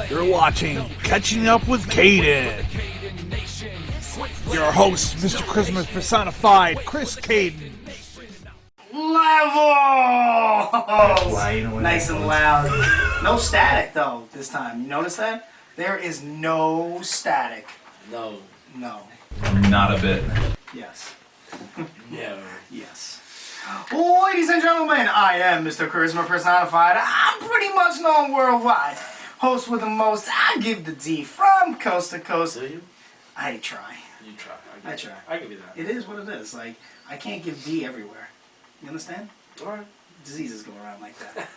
You're watching Catching Up with Cayden. Your host, Mr. Christmas personified, Chris Cayden. Levels! Nice and loud. No static though this time. You notice that? There is no static. No. No. Not a bit. Yes. Never. Yes. Ladies and gentlemen, I am Mr. Charisma personified. I'm pretty much known worldwide. Host with the most. I give the D from coast to coast. Do you? I try. You try. I try. I give you that. It is what it is. Like, I can't give D everywhere. You understand? Alright. Diseases go around like that.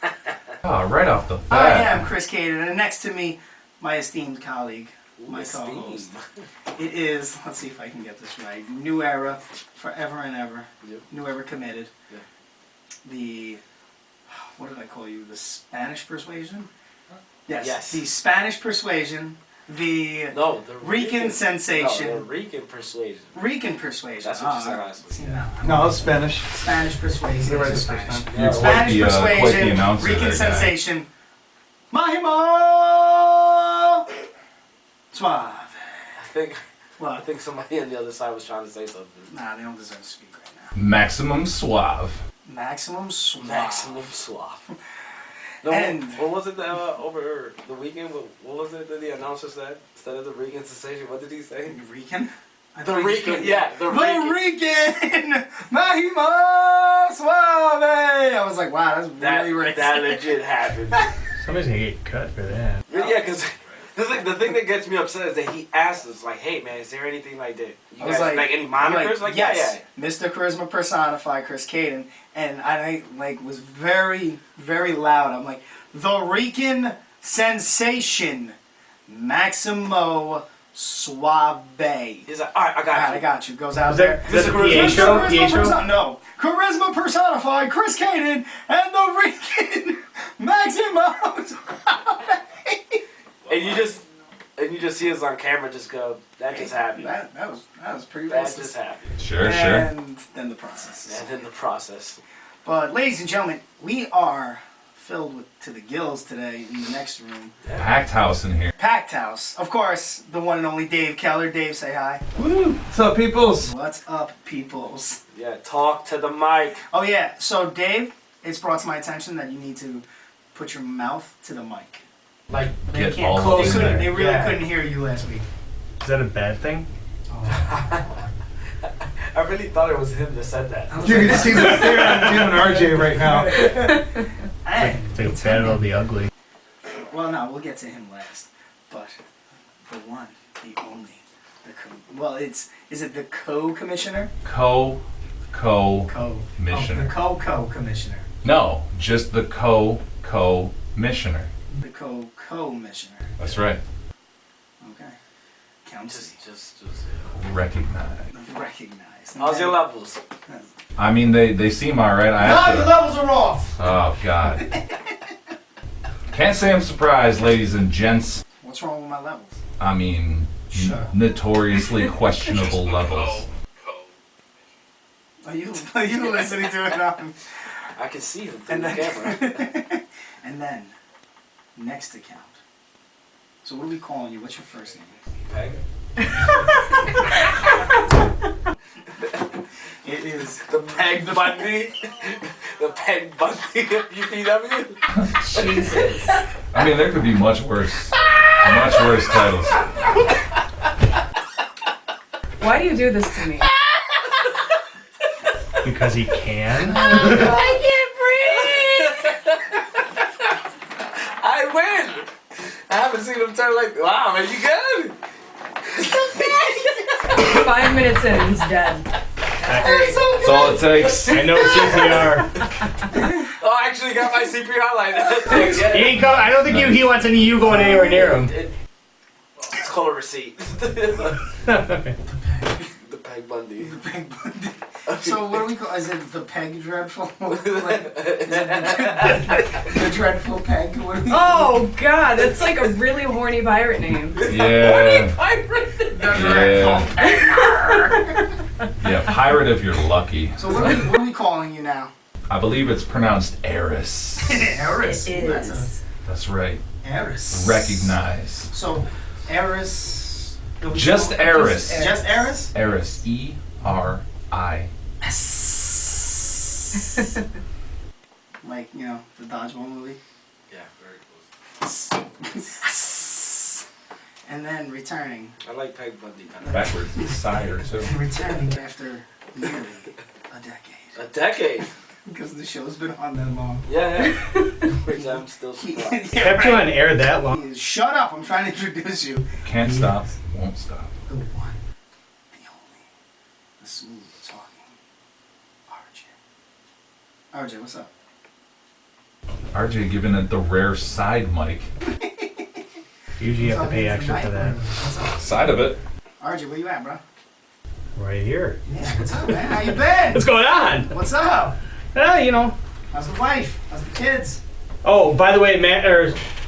Oh, right off the I bat. am Chris Cayden, and next to me, my esteemed colleague, my co-host. It is, let's see if I can get this right, New Era, Forever and Ever. Yep. New Ever Committed. Yeah. The, what did I call you? The Spanish Persuasion? Yes. Yes. The Spanish Persuasion. The No, the Rican Sensation. No, the Rican Persuasion. Rican Persuasion. That's what you said last week. See, Yeah. No, it's Spanish. Spanish Persuasion. You're right It's the first Spanish. time. You're Spanish quite the Persuasion, announcer Rican there, guy. Sensation, Mahima Suave. I What? think somebody on the other side was trying to say something. Nah, they don't deserve to speak right now. Maximum suave. Maximum Suave. Maximum suave. No, And- what was it over the weekend? What was it that the announcer said? Instead of the Rican sensation, what did he say? Rican? I The thought you Rican, said- yeah, the Rican! Mahima Suave! I was like, wow, that's really racist. That legit happened. Somebody's gonna get cut for that. Yeah, because the thing that gets me upset is that he asked us, like, hey, man, is there anything like that? You I was guys like any monikers? Like, yes, yeah. Mr. Charisma personified Chris Cayden, and I like was very, very loud. I'm like, the Rican Sensation, Maximo Suave. He's like, all right, I got Alright, you. I got you. Goes out Is there. that Mr. Pietro? No. Charisma personified Chris Cayden and the Rican Maximo Suave. And you just see us on camera just go, that just happened. That was pretty That racist. just happened. Sure. And then the process. And then the process. But ladies and gentlemen, we are filled with to the gills today in the next room. Packed house in here. Packed house. Of course, the one and only Dave Keller. Dave, say hi. Woo! What's up, peoples? What's up, peoples? Yeah, talk to the mic. Oh yeah, so Dave, it's brought to my attention that you need to put your mouth to the mic. Like, They Get can't all close of it. them. They really Yeah. couldn't hear you last week. Is that a bad thing? I really thought it was him that said that. You can see the stare on Jim and RJ right now. Hey, It's like a battle of the ugly. well, no, we'll get to him last. But the one, the only, is it the co-commissioner? Co-commissioner. The co-commissioner. No, just the co-commissioner. The co-commissioner. That's right. Okay. Counts. Just Recognize. Recognize. how's your levels? I mean, they seem alright. I No, have your to. levels are off. Oh God. Can't say I'm surprised, ladies and gents. What's wrong with my levels? I mean, Sure. notoriously questionable levels. Are you listening to it? I can see him through And the camera. then, and then, next account. So what are we calling you? What's your first name? Peg. It is The Peg Bundy. The Peg Bundy of UPW. Jesus. I mean, there could be much worse titles. Why do you do this to me? Because he can. I can't I win. I haven't seen him turn like, wow, man, you good? breathe. 5 minutes in, he's dead. That's all it takes. I know CPR. Oh, I actually got my CP highlight. He ain't go, I don't think he wants any of you going anywhere near him. It's called a receipt. The Peg Bundy. the Peg Bundy. So what do we call? Is it the Peg Dreadful? Like, is it the Dreadful Peg? What do we Oh god, that's like a really horny pirate name. Yeah. Pirate. Yeah. Yeah, pirate if you're lucky. So what are we calling you now? I believe it's pronounced Eris. Eris. It is. That's right. Eris. recognize. So, Eris. Just Eris. Just Eris? Eris. E-R-I. Like, you know, the dodgeball movie. Yeah, very close. And then returning. I like Peg Bundy better. Backwards. Sire, too. Returning after nearly a decade. A decade. Because the show's been on that long. Yeah. Which I'm still surprised. Kept you on air that long. Shut up, I'm trying to introduce you. Can't stop, won't stop. The one, the only, the smooth talking RJ. RJ, what's up? RJ giving it the rare side mic. Usually you have to pay extra for that. What's up? Side of it. RJ, where you at, bro? Right here. Yeah, what's up, man? How you been? What's going on? What's up? You know. How's the wife? How's the kids? Oh, by the way, Matt,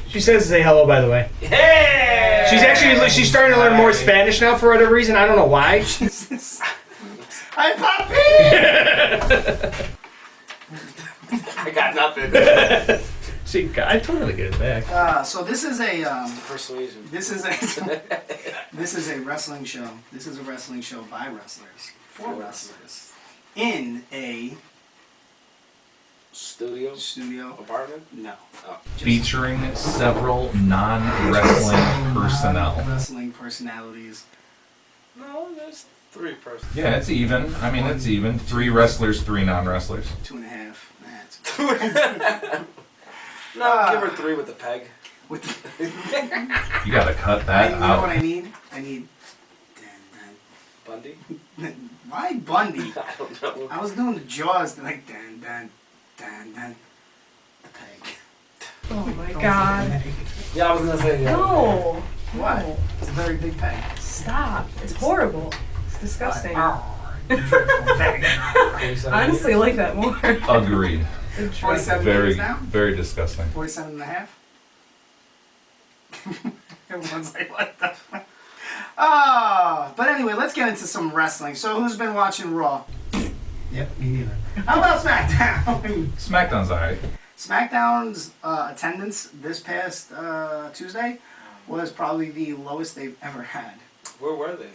she says to say hello, by the way. Hey! She's starting to learn more Spanish now for whatever reason. I don't know why. Jesus. Hi, Papi! I got nothing. See, I totally get it back. So this is a Persuasion. this is a wrestling show. This is a wrestling show by wrestlers for wrestlers in a Studio? studio. Apartment? No, Oh. Featuring several non-wrestling personnel. Wrestling personalities. No, there's 3 persons. Yeah, it's even. I mean, it's even. 3 wrestlers, 3 non-wrestlers. 2.5. That's No, give her 3 with the peg. with the, You gotta cut you that know what out. I need? I need. Bundy? Why Bundy? I don't know. I was doing the Jaws, like dan. The peg. Oh my god. Yeah, I was gonna say yeah. No. What? No. It's a very big peg. Stop. It's horrible. It's disgusting. Honestly, Honestly, I like that more. Agreed. 47 Very, years now? very disgusting. 47 and a half? Everyone's like, what the fuck? But anyway, let's get into some wrestling. So who's been watching Raw? Yep, me neither. How about SmackDown? SmackDown's alright. SmackDown's attendance this past Tuesday was probably the lowest they've ever had. Where were they?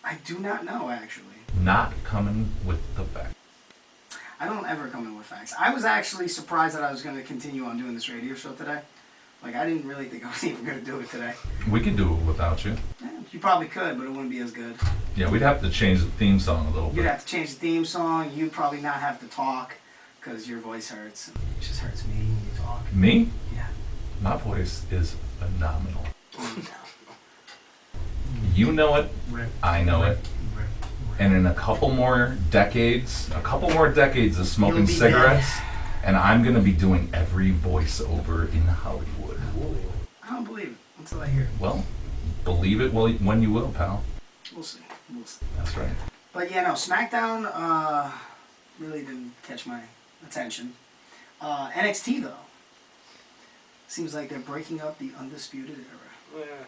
I do not know, actually. Not coming with the fact. I don't ever come in with facts. I was actually surprised that I was going to continue on doing this radio show today. Like, I didn't really think I was even going to do it today. We could do it without you. Yeah, you probably could, but it wouldn't be as good. Yeah, we'd have to change the theme song a little You'd bit. have to change the theme song. You'd probably not have to talk because your voice hurts. It just hurts me when you talk. Me? Yeah. My voice is phenomenal. You know it, I know it. And in a couple more decades of smoking You'll be cigarettes, and I'm gonna be doing every voiceover in Hollywood. I don't believe it until I hear it. Well, believe it when you will, pal. We'll see. We'll see. That's right. But yeah, no, SmackDown really didn't catch my attention. NXT, though. Seems like they're breaking up the Undisputed Era. Yeah,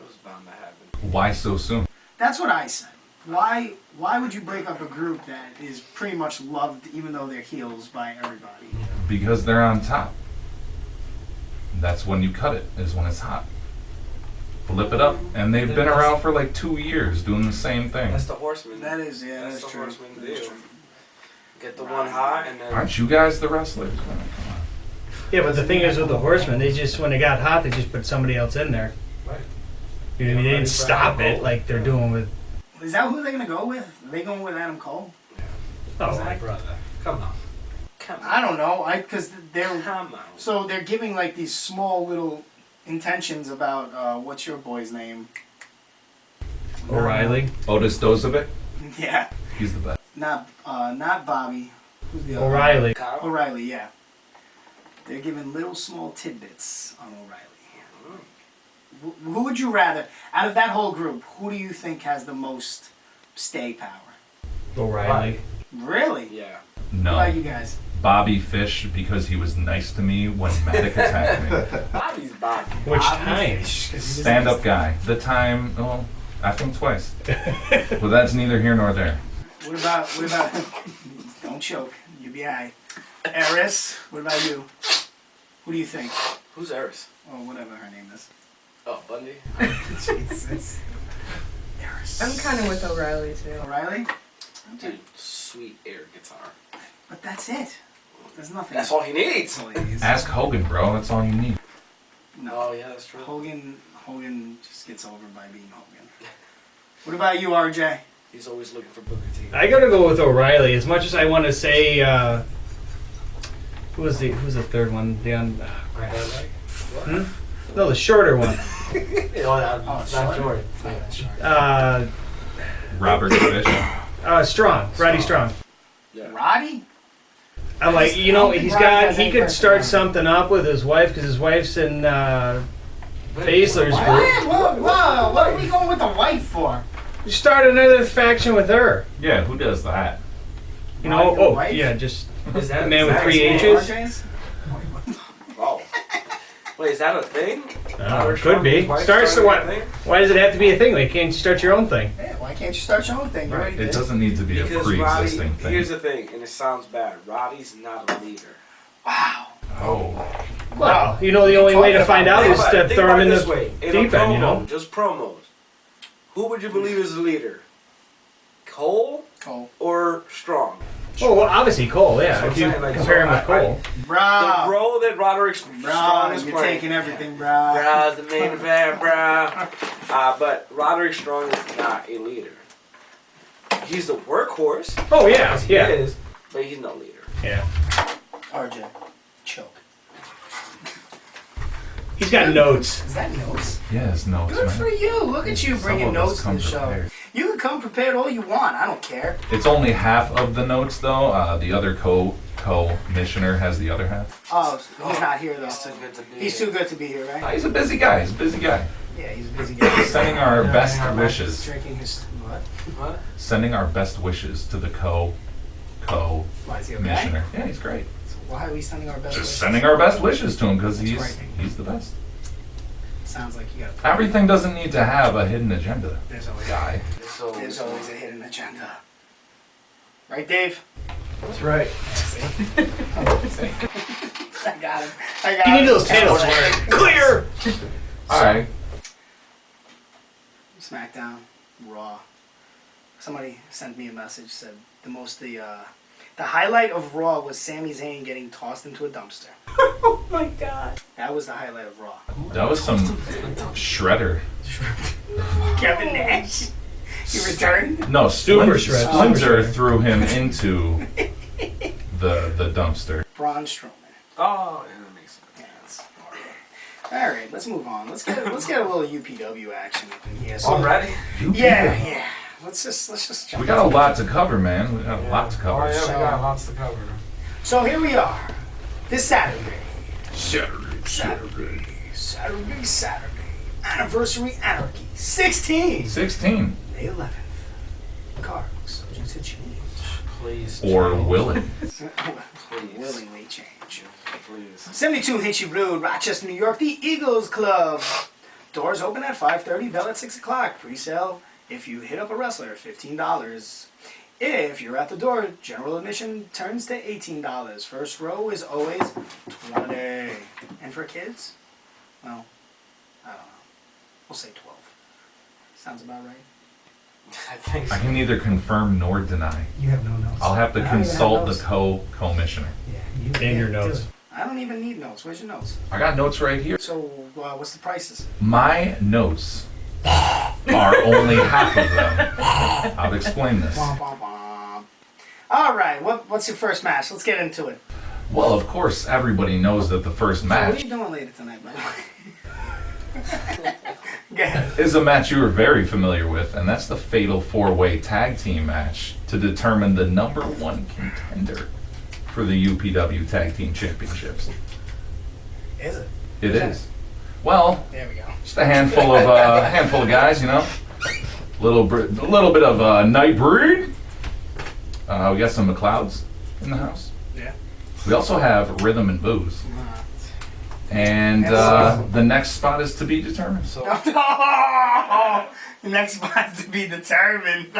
it was bound to happen. Why so soon? That's what I said. Why would you break up a group that is pretty much loved, even though they're heels, by everybody? Because they're on top. That's when you cut it, is when it's hot. Flip it up. And they've been around for like 2 years doing the same thing. That's the Horseman. That is, yeah, That's that's the true. Horseman That is deal. true. Get the one high and then. Aren't you guys the wrestlers? Come on. Yeah, but the thing is with the Horsemen, they just, when it got hot, they just put somebody else in there. Right. You know, they didn't stop it like they're doing with. Is that who they're going to go with? Are they going with Adam Cole? Oh, My brother. Come on. Come on. I don't know. Because they're... Come on. So they're giving like these small little intentions about what's your boy's name? O'Reilly. Otis Dozovic? Yeah, He's the best. not Bobby. Who's the other? O'Reilly. Kyle? O'Reilly, yeah. They're giving little small tidbits on O'Reilly. Who would you rather, out of that whole group, who do you think has the most stay power? O'Reilly. Really? Yeah. What No. about you guys? Bobby Fish, because he was nice to me when Matic attacked me. Bobby's Bobby. Which Bobby time? Fish, 'cause he was Stand up nice. guy. The time, oh, I think twice. But that's neither here nor there. What about, don't choke, you'll be alright. Eris, what about you? Who do you think? Who's Eris? or whatever her name is. Oh, Bundy. Jesus. I'm kind of with O'Reilly too. O'Reilly? Dude, sweet air guitar. But that's it. There's nothing. That's all he needs. That's all he needs. Ask Hogan, bro. That's all you need. No. Oh yeah, that's true. Hogan just gets over by being Hogan. What about you, RJ? He's always looking for Booker T. I gotta go with O'Reilly. As much as I want to say, who's the third one? No, the shorter one. Not Jordan. Robert Fish. Strong, Roddy Strong. Yeah. Roddy? I'm like, you know, I don't think Roddy has he any could start personality. something up with his wife because his wife's in Baszler's group. What are we going with the wife for? Start another faction with her. Yeah, who does that? You know, Roddy, your wife? yeah, just Is that a man with is that 3 his H's. RJ's? Oh. Wait, is that a thing? Could be. Starts to what? Why does it have to be a thing? Like, can't you start your own thing? Yeah, why can't you start your own thing? You already It did. doesn't need to be a Because Roddy, pre-existing thing. here's the thing, and it sounds bad. Roddy's not a leader. Wow. Oh. Well, you know, the only way to find out is to Think throw about him in it this the way. In a deep end, you promo, know? just promos. Who would you believe is the leader? Cole Cole. or Strong? Oh, well, obviously Cole, yeah. That's what If you I'm saying, like, compare him so with Cole. The Bro. role that Roderick Strong Bro, is you're playing. taking everything, bro. Bro, the main event, bro. But Roderick Strong is not a leader. He's the workhorse. Oh, yeah, He yeah. is, but he's no leader. Yeah. RJ. Choke. He's got notes. Is that notes? Yes, notes, Good for man. you. Look at you Some bringing of us notes to come the show. prepared. You can come prepared all you want. I don't care. It's only half of the notes, though. The other co-commissioner has the other half. Oh, he's not here, though. He's too good to be. He's too good to be here, right? He's a busy guy. He's a busy guy. Yeah, he's a busy guy. Sending our best He's wishes. drinking his... What? What? Sending our best wishes to the Why, is he okay? commissioner. Yeah, he's great. So why are we sending our best Just wishes? sending our best wishes to him because That's he's frightening. the best. Sounds like you got Everything doesn't need to have a hidden agenda, There's always, guy. So, there's always a hidden agenda. Right, Dave? That's right. I got him. I got You him. need those panels clear. All right. SmackDown, Raw. Somebody sent me a message, said the highlight of Raw was Sami Zayn getting tossed into a dumpster. Oh my god. That was the highlight of Raw. That was some shredder. Kevin Nash. He returned. No, Super shred. Splinter threw him into the dumpster. Braun Strowman. oh, yeah, that makes sense. Yeah, that's horrible. All right, let's move on. Let's get a little UPW action up in here. So, Already? Yeah. Let's just jump. We got a lot to cover, man. We got a lot to Oh, cover. yeah, we got lots to cover. So here we are. This Saturday. Saturday. Anniversary Anarchy 16. 16. May 11th. Card subject to change. Please. Or change. will it? Willingly change. Please. 72 Hinchy Road, Rochester, New York, the Eagles Club. Doors open at 5:30, bell at 6 o'clock. Pre-sale, if you hit up a wrestler, $15. If you're at the door, general admission turns to $18. First row is always 20. And for kids, well, I don't know. We'll say 12. Sounds about right. I think so. I can neither confirm nor deny. You have no notes. I'll have to I don't even consult have the notes. co-commissioner. Yeah, And your notes. I don't even need notes. Where's your notes? I got notes right here. So, what's the prices? My notes are only half of them. I'll explain this. Womp, womp, womp. All right, what's your first match? Let's get into it. Well, of course, everybody knows that the first What are match you doing later tonight, by the way? Go ahead. is a match you are very familiar with, and that's the Fatal 4-Way Tag Team match to determine the number one contender for the UPW Tag Team Championships. Is it? It is. Well, There we go. just a handful of guys, you know. Little bit of Nightbreed. We got some McLeods in the house. Yeah. We also have Rhythm and Booze. And the next spot is to be determined. So The next spot's to be determined.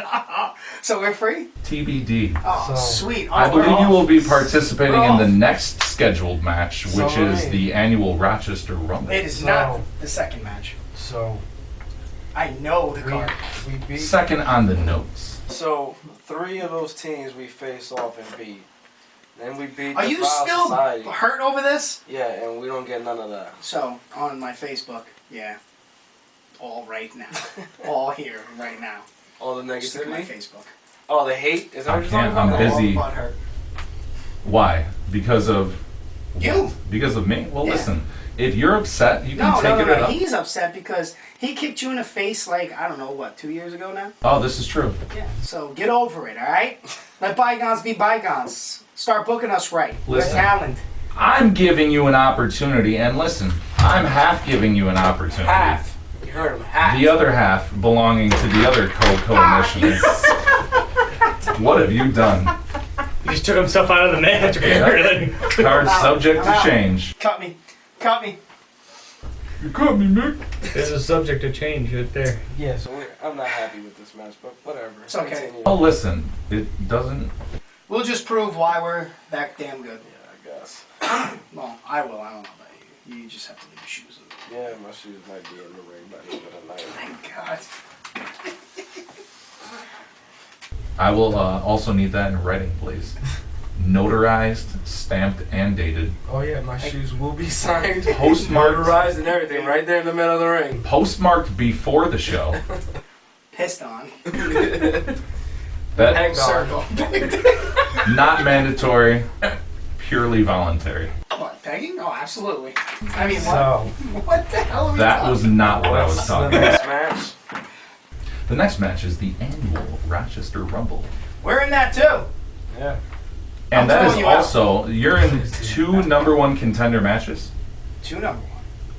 So we're free? TBD. Oh, So- sweet. Oh, I we're believe you off. will be participating We're in the off. next scheduled match, which So is right. the annual Rochester Rumble. It is So- not the second match. So I know the card. we beat. Second on the notes. So 3 of those teams we faced off and beat. Then we beat Are the you Proud still Society. hurt over this? Yeah, and we don't get none of that. So, on my Facebook, yeah. All right now. All here, right now. All the Just look at my negativity. Facebook. Oh, the hate. Is that I what you're talking can't, I'm about? busy. All but hurt. Why? Because of You. Because of me? Well, Yeah. listen. If you're upset, you can No, take no. it up. He's upset because he kicked you in the face like, I don't know, what, 2 years ago now? Oh, this is true. Yeah. So, get over it, alright? Let bygones be bygones. Start booking us right. We're Listen. talent. I'm giving you an opportunity, and listen, I'm half giving you an opportunity. Half. You heard him. Half. The other half belonging to the other co-commissioner. What have you done? He just took himself out of the match. Yeah. Really. Card subject I'm to out. change. Cut me. Cut me. You caught me, Mick. There's a subject to change right there. Yeah. So So I'm not happy with this match, but whatever. It's okay. Continue. Oh, listen, it doesn't. We'll just prove why we're that damn good. Yeah, I guess. Well, I will. I don't know about you. You just have to leave your shoes in. Yeah, my shoes might be in the ring by the end of the night. Thank God. Oh, I will also need that in writing, please. Notarized, stamped, and dated. oh yeah, my shoes will be signed, Postmarked. notarized, and everything right there in the middle of the ring. Postmarked before the show. Pissed on. That Hang on. Circle. not mandatory, purely voluntary. What, pegging? Oh, absolutely. I mean, what? So What the hell are we That talking was not what I was what's talking the about. Next match. The next match is the annual Rochester Rumble. We're in that too. yeah. I'm And that is throwing you out. also, you're in 2 number 1 contender matches. 2 number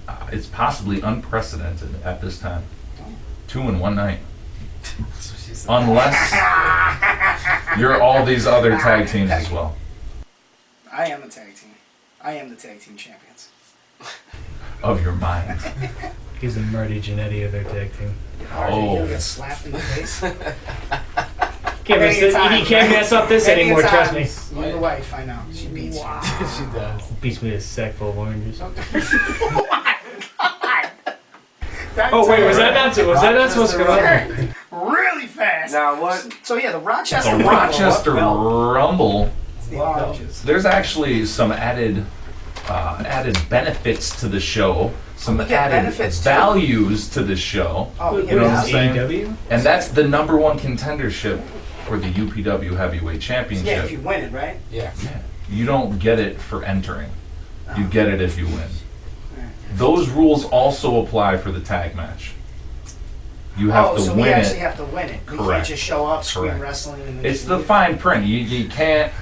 1. It's possibly unprecedented at this time. 2 in one night. So she said. Unless you're all these other tag teams as well. I am the tag team. I am the tag team champions. Of your mind. He's the Marty Jannetty of their tag team. RJ, you'll Oh. get slapped in the face. Can't mess this, he can't mess up this Many a anymore, trust me. times. You're the wife, I know. She beats you. She does. Beats me with a sack full of oranges. That Oh wait, was that turned not supposed to come out? really fast? Now what? So yeah, the Rochester The Rochester belt? Rumble, The oranges. there's actually some added benefits to the show. Some We get added benefits too? values to the show. Oh, we You get know what I'm value. saying? AEW? And that's the number 1 contendership for the UPW Heavyweight Championship. Yeah, if you win it, right? Yeah. Yeah. You don't get it for entering. You Oh. get it if you win. Those rules also apply for the tag match. You have Oh, to so win we actually it. have to win it. We can't Correct. just show up, scream Correct. wrestling, and then It's just the leave. fine print. You can't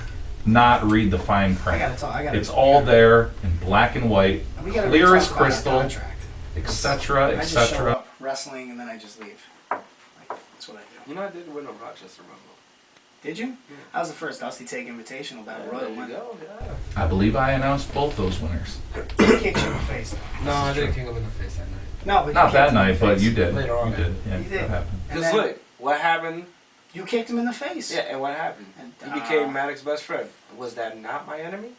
not read the fine I print. gotta talk. I gotta. It's all there in black and white, We gotta clear talk as about our crystal, contract. etc., I just show etc. up wrestling and then I just leave. Like, that's what I do. You know I did win a Rochester Rumble. Did you? I was the first Dusty Take Invitational Battle Royal There you winner. go. Yeah. I believe I announced both those winners. He kicked you in the face. Though. No, I didn't kick him in the face that night. No, but you Not kicked that him in the night, but face. you did. Later on. You did. Yeah, You did. that happened. And Just then look, what happened? You kicked him in the face. Yeah, and what happened? And, He became Maddox's best friend. Was that not my enemy?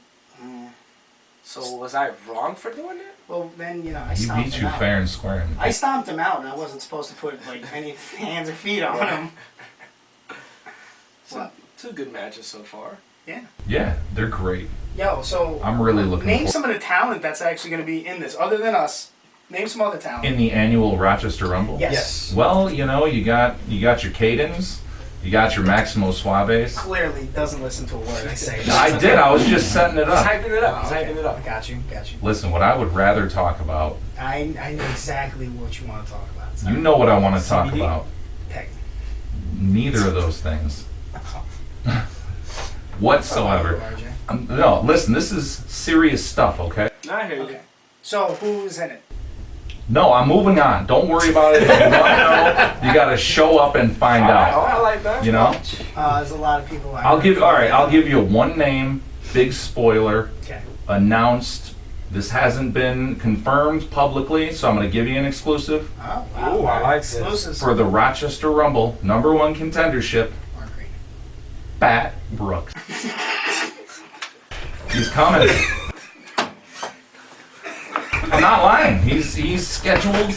So was I wrong for doing that? Well, then I He stomped beat him you out. fair and square. I stomped him out, and I wasn't supposed to put like any hands or feet on him. So, What? 2 good matches so far. Yeah. Yeah, they're great. Yo, so I'm really looking name forward. some of the talent that's actually going to be in this, other than us. Name some other talent. In the annual Rochester Rumble? Yes. Well, you got your Caydens, you got your Maximo Suaves. Clearly doesn't listen to a word I say. I did, I was just setting it He's up. hyping it up. He's Okay. hyping it up. Got you. Listen, what I would rather talk about, I know exactly what you want to talk about. So. you know what I want to talk CBD? about. Peg. Neither of those things. Whatsoever. RJ. No, listen, this is serious stuff, okay? I hear you. Okay. So who's in it? No, I'm moving on. Don't worry about it. If you want to know, you got to show up and find Oh, out. I like that. You know? There's a lot of people. I'll give you one name, big spoiler, Okay. announced This hasn't been confirmed publicly, so I'm going to give you an exclusive. Oh, wow. Ooh, I like this. Exclusives. For the Rochester Rumble #1 contendership, Mark Green. Bat Brooks. He's coming. I'm not lying. He's scheduled.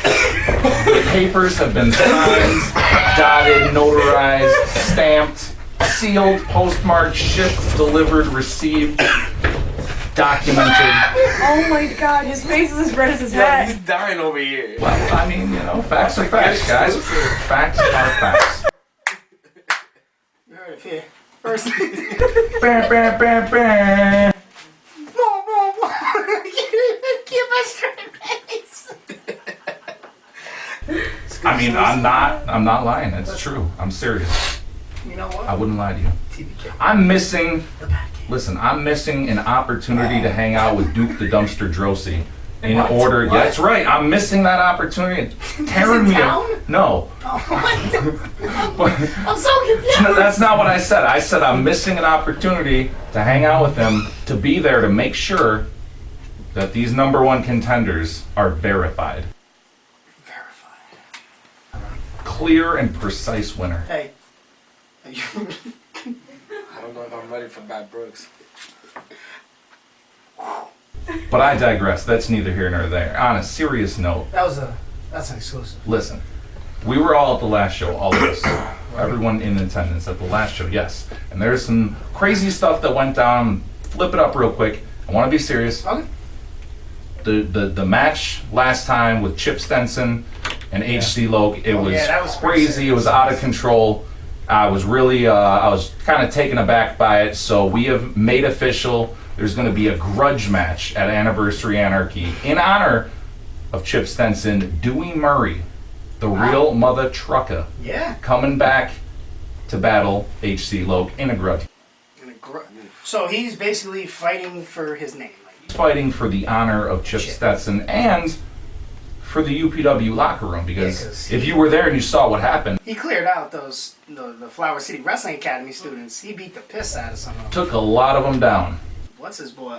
The papers have been signed, dotted, notarized, stamped, sealed, postmarked, shipped, delivered, received, documented. Oh my god, his face is as red as his Yeah, he's hat. dying over here. Well, I mean, facts are facts, guys. Facts are facts. You heard it here. First. Bam, bam, bam, bam. Keep a straight face. I mean, I'm not lying. It's true. I'm serious. You know I what? wouldn't lie to you. TBK. I'm missing. The back end. Listen, I'm missing an opportunity to hang out with Duke the Dumpster Drosy. In What? order, What? yeah, that's right. I'm missing that opportunity. Tearing in me. town? No, Oh, I'm so confused. that's not what I said. I said I'm missing an opportunity to hang out with him, to be there to make sure that these #1 contenders are verified. Verified. Clear and precise winner. Hey. Are you- I don't know if I'm ready for Bat Brooks. But I digress. That's neither here nor there. On a serious note, that's an exclusive. listen, we were all at the last show, all of us. Everyone in attendance at the last show, yes. And there's some crazy stuff that went down. Flip it up real quick. I want to be serious. Okay. The match last time with Chip Stenson and HC Loke, it was, yeah, that was pretty crazy. serious. It was out of control. I was really, I was kind of taken aback by it. So we have made official. There's going to be a grudge match at Anniversary Anarchy in honor of Chip Stenson, Dewey Murray, the real mother trucker, Yeah. coming back to battle HC Loke in a grudge. So he's basically fighting for his name. Fighting for the honor of Chip Stetson and for the UPW locker room, because 'cause if you were there and you saw what happened, He cleared out the Flower City Wrestling Academy students. He beat the piss out of some of them. took a lot of them down. What's his boy?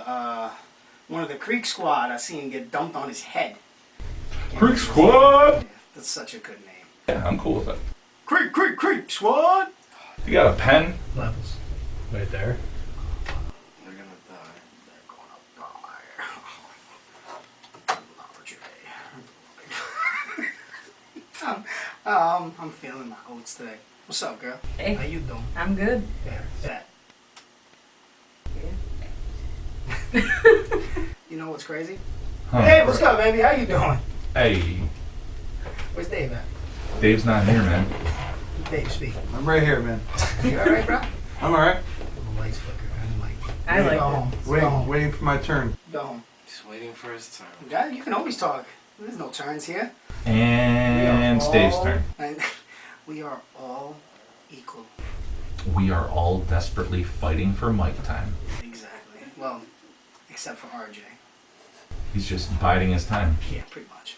One of the Creek Squad. I seen him get dumped on his head. Creek Squad! Yeah, that's such a good name. Yeah, I'm cool with it. Creek Squad. You got a pen? Levels. Right there. They're gonna die. They're gonna die. I'm feeling my oats today. What's up, girl? Hey. How you doing? I'm good. That. You know what's crazy? Huh. Hey, what's up, baby? How you doing? Hey, Where's Dave at? Dave's not here, man. Dave, speak. I'm right here, man. You alright, bro? I'm alright. The lights flicker. I'm like, I go like home. it. Go Waiting, home. waiting for my turn. Go home. Just waiting for his turn. Yeah, you can always talk. There's no turns here. And it's Dave's turn. And we are all equal. We are all desperately fighting for mic time. Exactly. Well, except for RJ. He's just biding his time. Yeah, pretty much.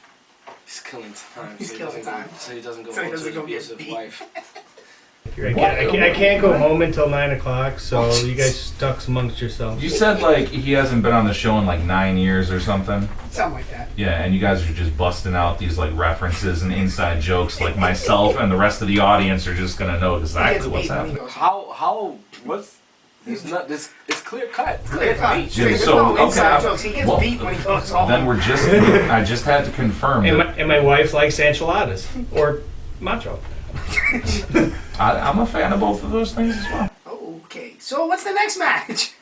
He's killing time. He's so killing he doesn't time. Go, so he doesn't go So he home to doesn't an go get abusive beat. wife. I can't go home until 9 o'clock, so you guys talk amongst yourselves. You said like he hasn't been on the show in like 9 years or something. Something like that. Yeah, and you guys are just busting out these like references and inside jokes. Like myself and the rest of the audience are just gonna know He exactly gets what's beat when he happening. How, what's, there's not, this, it's clear cut. Clear cut. Beat. Yeah, There's so, no inside okay, jokes. He gets well, beat when he goes home. Then I just had to confirm And that my wife likes enchiladas or macho. I'm a fan of both of those things as well. Okay, so what's the next match?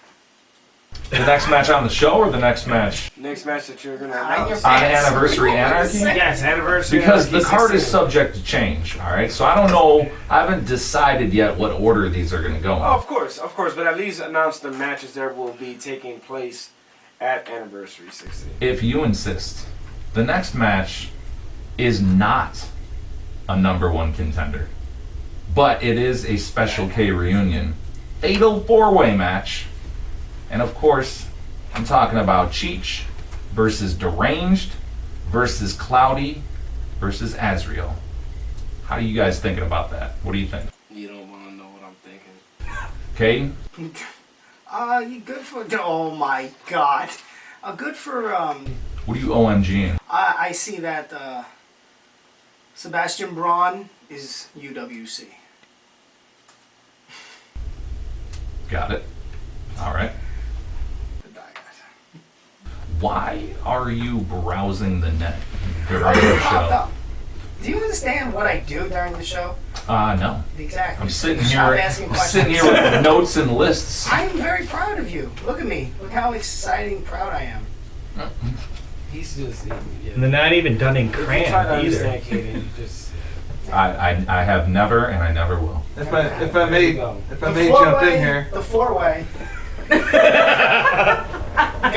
The next match on the show or the next match Next match that you're gonna On your announce. on pants. Anniversary Anarchy? Yes, anniversary. Because the anarchy card is 16. subject to change, all right? So I don't know. I haven't decided yet what order these are going to go Oh, in. of course, but at least announce the matches there will be taking place at anniversary 16. If you insist, the next match is not a #1 contender, but it is a Special K reunion, fatal 4-way match, and of course, I'm talking about Cheech versus Deranged versus Cloudy versus Azriel. How are you guys thinking about that? What do you think? You don't want to know what I'm thinking. Cayden? You good for? Oh my God! Good for What are you OMGing? I see that Sebastian Braun is UWC. Got it. All right. The Diet. Why are you browsing the net during Oh, the it popped show? up. Do you understand what I do during the show? No. Exactly. I'm sitting Stop here. asking I'm questions. sitting here with notes and lists. I am very proud of you. Look at me. Look how exciting proud I am. He's just. Yeah. And they're not even done in If you crayon try to either. understand Cayden, you just. I have never and I never will. If I may jump four-way- in here, The four-way. Go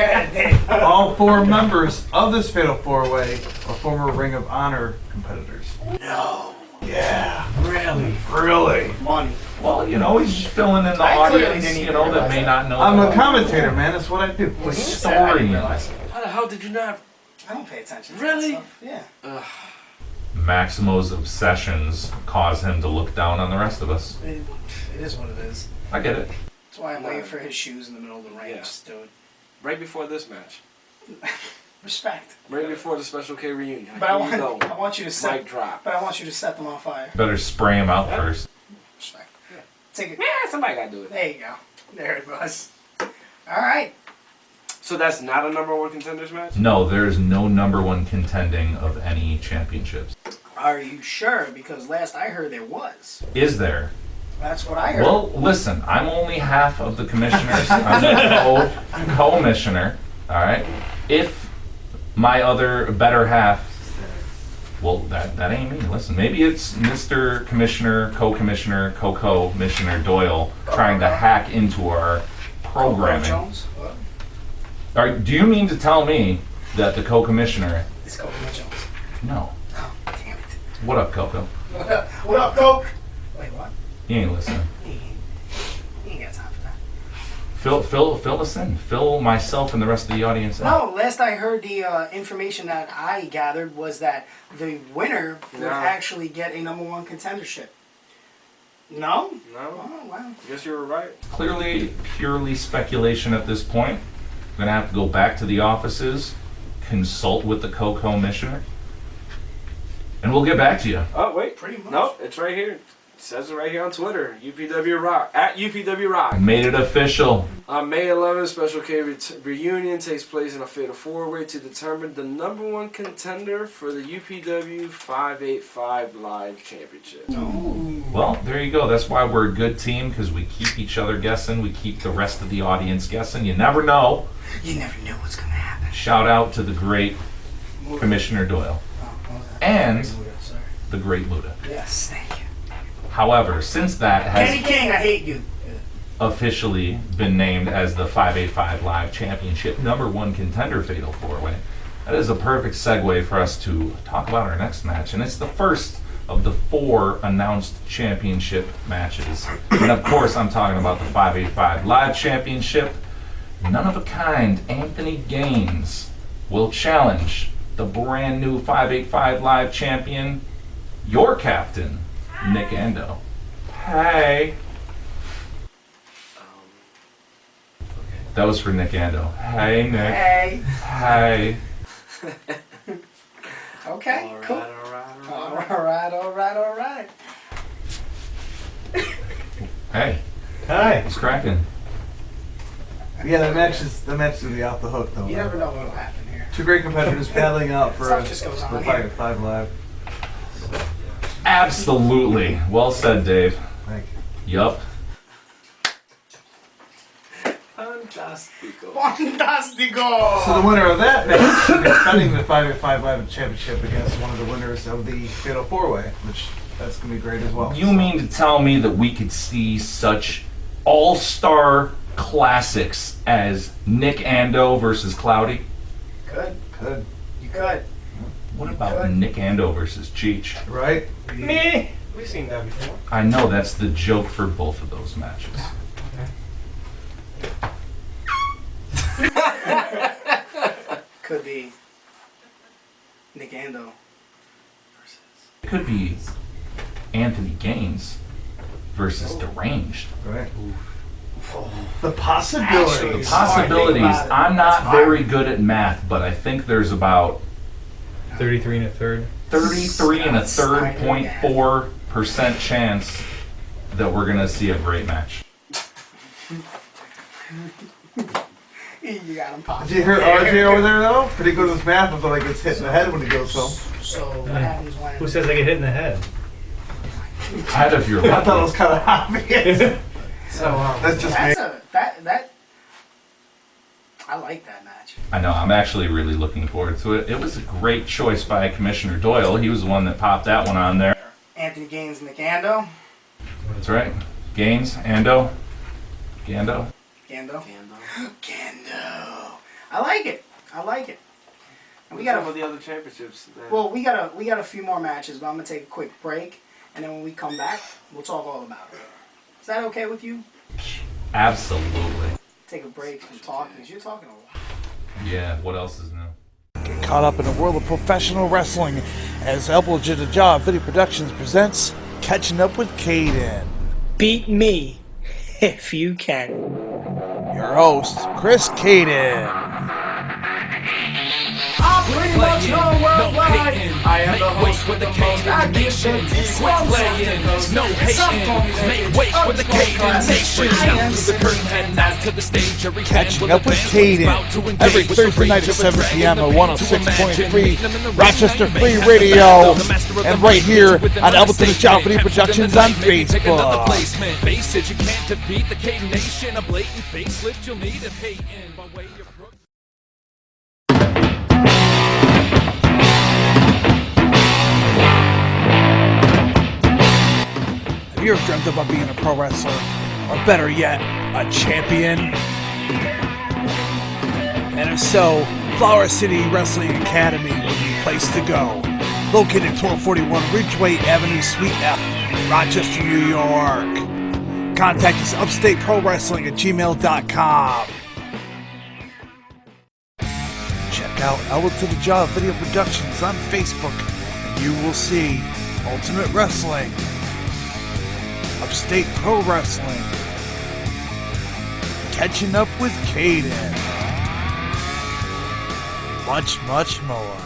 ahead, Dave. all 4 members of this Fatal 4-Way are former Ring of Honor competitors. No. Yeah. Really? Money. Well, he's just filling in the I clearly audience, didn't even that realize may that. not know. I'm the- a commentator, man. That's what I do. the I story. didn't realize it. How the hell did you not? I don't pay attention to Really? that stuff. Yeah. Maximo's obsessions cause him to look down on the rest of us. It is what it is. I get it. That's why I'm waiting for his shoes in the middle of the ring. Yeah. Just do it. Right before this match. Respect. Right before the Special K reunion. But I Here you want, go. I want you to set. Mic drop. But I want you to set them on fire. Better spray him out first. Respect. Take it. Yeah, somebody got to do it. There you go. There it was. All right. So that's not a number 1 contenders match? No, there's no number 1 contending of any championships. Are you sure? Because last I heard there was. Is there? That's what I heard. Well, listen, I'm only half of the commissioners. I'm the co-commissioner. All right. If my other better half, well, that ain't me. Listen, maybe it's Mr. Commissioner, co-commissioner, co-commissioner Doyle trying to hack into our programming. Jones. What? All right, do you mean to tell me that the co-commissioner? It's Coco Jones. No. Oh, damn it. What up, Coco? What up, Coke? Wait, what? You ain't listening. He ain't got time for that. Fill us in. Fill myself and the rest of the audience in. No, last I heard, the information that I gathered was that the winner would No. actually get a number 1 contendership. No? No? Oh, wow. Guess you were right. Clearly, purely speculation at this point. I'm gonna have to go back to the offices, consult with the co-commissioner, and we'll get back to you. Oh, wait. Pretty much. Nope, it's right here. It says it right here on Twitter. UPW Rock. At UPW Rock. I made it official. On May 11th, Special K reunion takes place in a fatal 4-way to determine the number 1 contender for the UPW 585 Live Championship. Well, there you go. That's why we're a good team, because we keep each other guessing. We keep the rest of the audience guessing. You never know. You never know what's going to happen. Shout out to the great Commissioner Doyle and Sorry. the great Luda. Yes, thank you. However, since that Kenny has King, I hate you. officially been named as the 585 Live Championship number 1 contender fatal 4-way, that is a perfect segue for us to talk about our next match. And it's the first of the 4 announced championship matches. And of course, I'm talking about the 585 Live Championship. None of a kind Anthony Gaines will challenge the brand new 585 Live champion, your captain, Nick Ando. Hey. That was for Nick Ando. Hey, Nick. Hey. Hey. Okay, All right, cool. all right. All right. Hey. Hi. What's cracking? Yeah, the match is gonna be off the hook though. You never know what'll happen here. 2 great competitors battling out for Stuff just goes on the here. 5 Live. Absolutely. Well said, Dave. Thank Yup. Fantastico. Fantastico! So the winner of that match is defending the 585 Live Championship against one of the winners of the Fatal 4-Way, which that's gonna be great as well. You mean to tell me that we could see such all-star classics as Nick Ando versus Cloudy? Good. Good, You could. What about Good. Nick Ando versus Cheech? right? Me. We've seen that before. I know that's the joke for both of those matches. Could be Nick Ando. It could be Anthony Gaines versus Deranged. Right. The possibilities. Actually, The possibilities. Smart, think about it. I'm not That's very fine. good at math, but I think there's about 33 and a third. 33 and a third Steiner, 0.4% chance that we're gonna see a great match. You got him popped. Did you hear RJ over there though? Pretty good with math until he gets hit in the head when he goes home. So what happens when? Who says I get hit in the head? Head of your I thought it lucky. was kind of obvious. So, That's just me. That's a that. I like that match. I know, I'm actually really looking forward to it. It was a great choice by Commissioner Doyle. He was the one that popped that one on there. Anthony Gaines, Nick Ando. That's right. Gaines, Ando, Gando. Gando. I like it. I like it. And we got some of the other championships. Then. well, we got a few more matches, but I'm gonna take a quick break, and then when we come back, we'll talk all about it. Is that okay with you? Absolutely. Take a break from talking, because you're talking a lot. Yeah, what else is new? Get caught up in the world of professional wrestling as Elbow to the Job Video Productions presents Catching Up with Cayden. Beat me, if you can. Your host, Chris Cayden. Pretty much know worldwide. I am the host with the most. I get the No hating, make way for the Cayden Nation. Down through the curtain, heading out to the stage. Every Catching Up with Cayden. Every Thursday night at 7 p.m. at 106.3 Rochester Free Radio. And right here on Elbow to the Job Video Productions on Facebook. Face it, you can't defeat the Cayden Nation. A blatant facelift, you'll need a hating by way of Brooks. Have you ever dreamt about being a pro wrestler? Or better yet, a champion? And if so, Flower City Wrestling Academy would be the place to go. Located at 1241 Ridgeway Avenue, Suite F, Rochester, New York. Contact us upstateprowrestling@gmail.com. Check out Elbow to the Job Video Productions on Facebook, and you will see Ultimate Wrestling, Upstate Pro Wrestling, Catching Up with Cayden, much, much more.